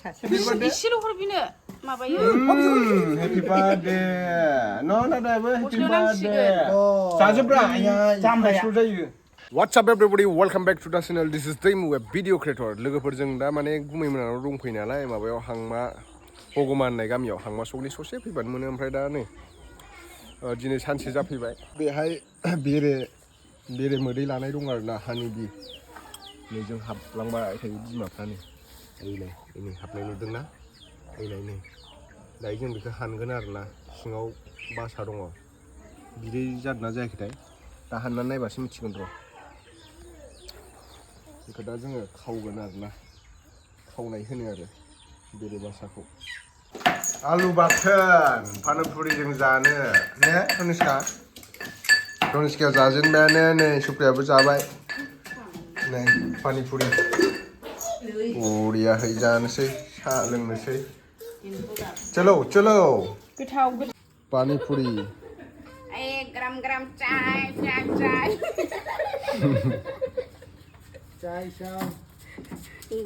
이씨로 허비네 마봐요. Happy birthday. No, not ever. Happy birthday. Sajabra, jam What's up everybody? Welcome back to the channel. This is Dream Web Video Creator. लोगोफोरजों दा माने गुमै मोनाव दंफैयो नालाय माबायाव हांमा बगमान होननाय गामियाव हांमा सकनि ससे फैबानो मोनो ओमफ्राय दा नै दिनै सानसे जाफैबाय बेहाय बेरे मोदै लानाय दं आरोना हानिबि नै जों हाबलांबाय थायो बिमाफ्रा नै नै हाबनाय नुदोंना नै दायो जों बेखौ हानगोन आरोना सिङाव बासा दङ बिदै जादोंना जायाखैथाय दा हाननानै नायबासो मिथिगोन र' बेखौ दा जोङो खावगोन आरोना खावनाय होनो आरो बेरे बासाखौ आलु बाथोन पानिपुरिजों जानो ने तनिष्का जाजेनबायानो नै सुप्रियाबो जाबाय नै पानिपुरि बरियाहै जानोसै सा लोंनोसै चलो पानिपुरि ग्राम चाय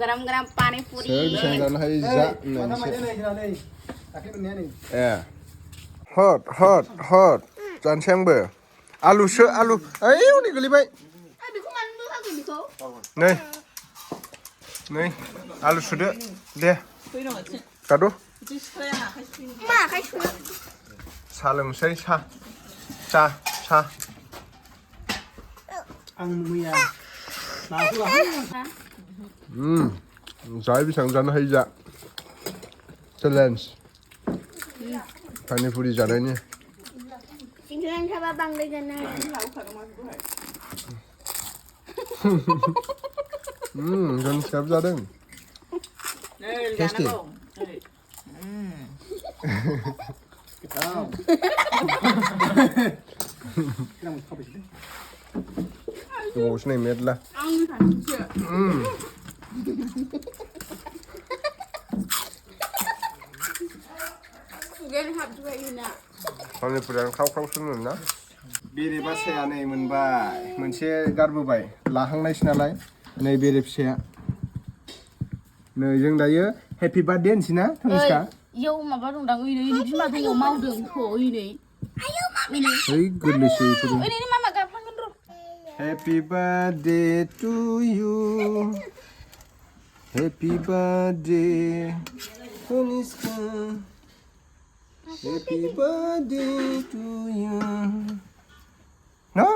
ग्राम पानीपुरी सोर जानो हायो जा ए हट जानोसै आंबो आलु ओइ हनै गोलैबाय नै आलु सुदो दे दादु सा लोंसै सा जाय बेसेबां जानो हायो जा चेलेन्ज पानिपुरि जानायनि जानोसियाबो जादों टेस्टि दंबावोसो नै मेरला पानिपुरियानो खाव ना बेरे बासाया नै मोनबाय मोनसे गारबोबाय लाहांनायसो नालाय नै बेरे फिसाया नै जों दायो हेपि बार्थडे होनसै ना तनिष्का इयाव माबा दंदां ओइनै बिमा दङ मावदों थ' ओइनै है गोरलैसो इफोरो ओइनै मामा गाबफ्लांगोन र' happy birthday to you happy birthday Tanishka happy birthday to you ना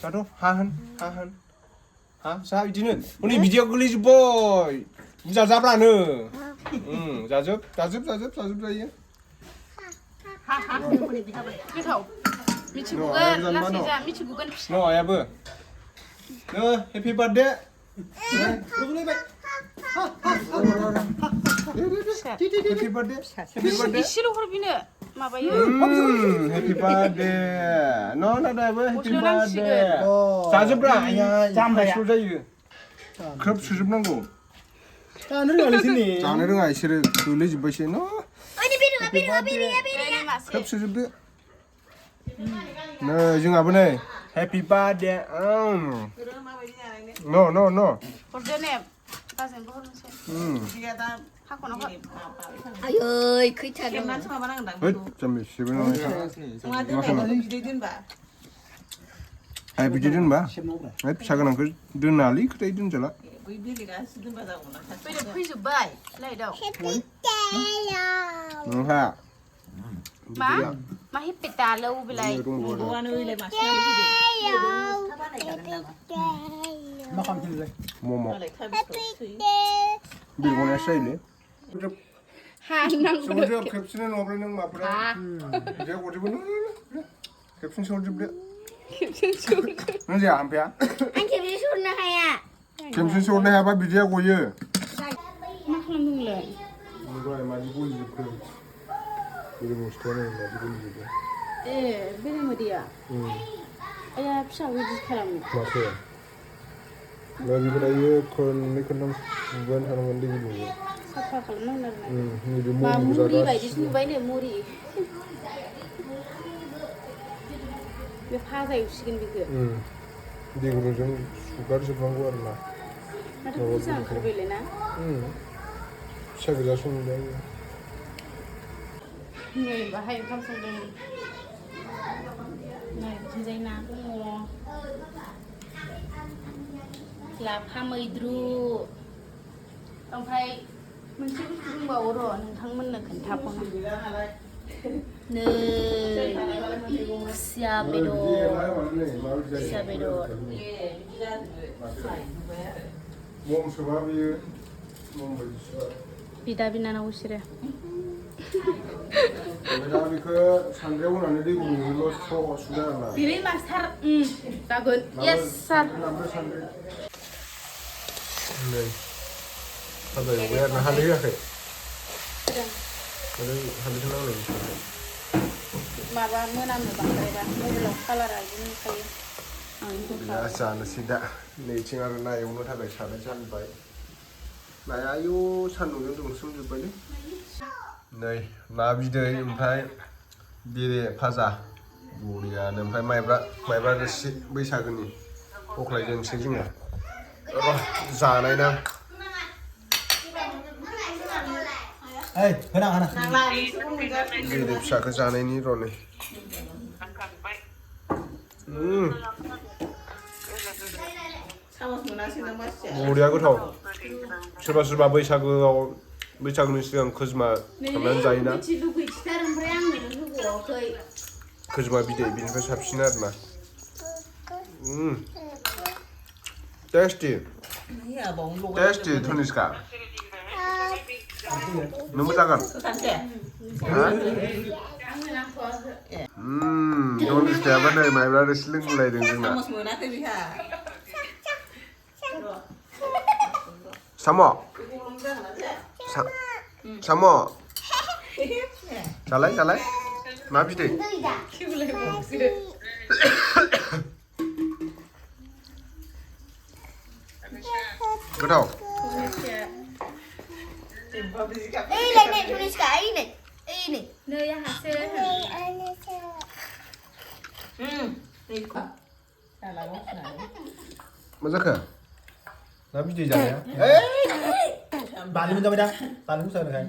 जादो हा जा बिदिनो उनि भिडिअ गोलैजोब्बाय बुरजा जाब्लानो जाजोब जायो गोथाव मिथिगौगोन लासै जा मिथिगौगोन न' आयाबो हेपि बार्थडे हेपि बार्थडे इसेल' हरबिनो माबायो हेपि बार्थडे न' दादाबो हेपि बार्थडे जाजोब्रा जाम्बाया जायो खोब सुजोबनांगौ जानो रोङा इसोरो गोलैजोब्बायसो न' खोब सुजोबदो नै जोंहाबो नै हेपि बार्थडे न' हरदो ने बाजोंबो हरनोसै आयै खैथा दं जाम्बि सेबो नङा बिदि दोनबा फिसा गोनांखौ दोनालै खोथाय दोनजाला फैजोब्बाय लाइटआव नोंहा मा हेपि दालौ बिलाइ मम' बिरग'नाया जायोलै सोहरजोब खेबसेनो नङाब्ला नों माबाफोरा बिदिया गजोबो खेबसेनो सोहरजोबदो नों जाया ओमफ्राय आं खेबसे सरनो हाया खेबसेनो सोहरनो हायाबा बिदिया गयो मा खालामदोंलाय दहाय मादि गलिजोबखो बेरे मस्थायानो मादि गलिजोबो बेरे मोदैया आया फिसा बिदि खालामो माथो दा बेखौ दायो खननै खनथाम सुबायानो थानांगोन दै गुदुंजों साफा खालामनांगोन नैबे मा मुरि बायदिसो नुबाय नै मुरि बे फाजा एवसिगोन बेखौ दै गुदुंजों सुगारजोबनांगौ आरोना माथो बुरजा ओंखारबायलाय ना फिसा गोजा संदों नै बाहाय ओंखाम संदों नै बिथिंजाय ना दङ लाफा मैद्रु ओमफ्राय मोनसे बुस्थु दंबावो र' नोंथांमोननो खोन्थाबावनो नै खुसिया बेदर बिदा बिनानाव बिसोरो दा बेखौ सान्द्रियाव होनानै दै गुदुंजोंल' स्र' सुदो आरोना दिनै मास्टार जागोन येस सार नै फाजा एवबाय आरोना हालदै होआखै हालदैखौ नांलाय माबा मोनामो बांद्रायबा मबाइलाव कालारा बिदिनो नुखायो आं गैया जानोसै दा नैथिं आरो ना एवनो थाखाय साराय जानबाय नाया आयौ सान्दुंजों दुंसोमजोब्बायलै नै ना बिदै ओमफ्राय बेरे भाजा बरियानो ओमफ्राय माइब्रा रोसि बैसागोनि अख्लायजोंसै जोङो र' जानाय ना बेरे फिसाखौ जानायनि र' नै बरिया गोथाव सोरबा सोरबा बैसागुनि सिगां खोजोमा खालामनानै जायोना खोजोमा बिदै बिनिफ्राय साबसिन आरोना टेस्टि धनिष्का नोंबो जागोन धनिष्कायाबो नै माइब्रा रोसि लोंलायदों जोंना साम' जालाय मा बिदै गोथाव मा जाखो ना बिदै जानाया बानलु मोनजाबाय दा बानलु मोजां